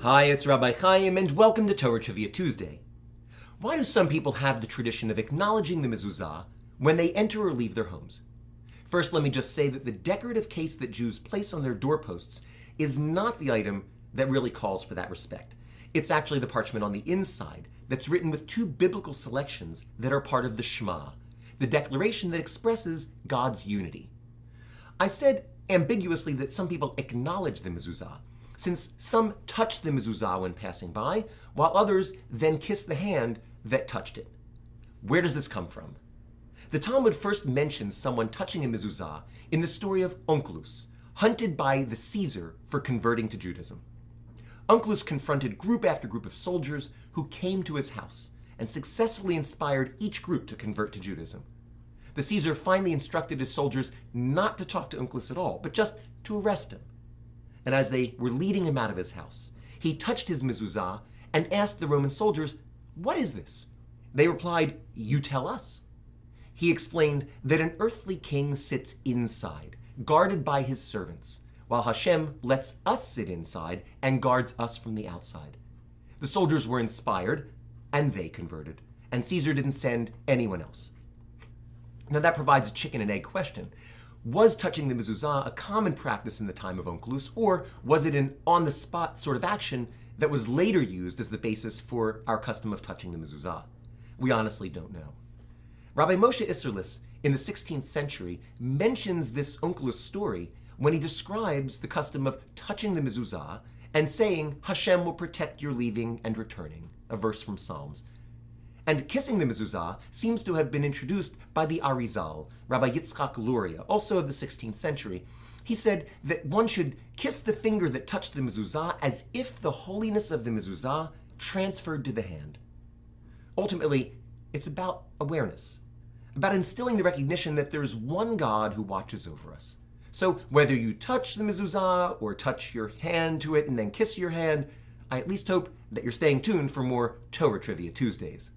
Hi, it's Rabbi Chaim, and welcome to Torah Trivia Tuesday. Why do some people have the tradition of acknowledging the Mezuza when they enter or leave their homes? First, let me just say that the decorative case that Jews place on their doorposts is not the item that really calls for that respect. It's actually the parchment on the inside that's written with two biblical selections that are part of the Shema, the declaration that expresses God's unity. I said ambiguously that some people acknowledge the Mezuza, since some touch the Mezuza when passing by, while others then kiss the hand that touched it. Where does this come from? The Talmud first mentions someone touching a Mezuza in the story of Onkelos, hunted by the Caesar for converting to Judaism. Onkelos confronted group after group of soldiers who came to his house and successfully inspired each group to convert to Judaism. The Caesar finally instructed his soldiers not to talk to Onkelos at all, but just to arrest him. And as they were leading him out of his house, he touched his mezuzah and asked the Roman soldiers, "What is this?" They replied, "You tell us." He explained that an earthly king sits inside, guarded by his servants, while Hashem lets us sit inside and guards us from the outside. The soldiers were inspired, and they converted, and Caesar didn't send anyone else. Now that provides a chicken and egg question. Was touching the mezuzah a common practice in the time of Onkelos, or was it an on-the-spot sort of action that was later used as the basis for our custom of touching the mezuzah? We honestly don't know. Rabbi Moshe Isserlis in the 16th century mentions this Onkelos story when he describes the custom of touching the mezuzah and saying, "Hashem will protect your leaving and returning," a verse from Psalms. And kissing the mezuzah seems to have been introduced by the Arizal, Rabbi Yitzchak Luria, also of the 16th century. He said that one should kiss the finger that touched the mezuzah as if the holiness of the mezuzah transferred to the hand. Ultimately, it's about awareness, about instilling the recognition that there's one God who watches over us. So whether you touch the mezuzah or touch your hand to it and then kiss your hand, I at least hope that you're staying tuned for more Torah Trivia Tuesdays.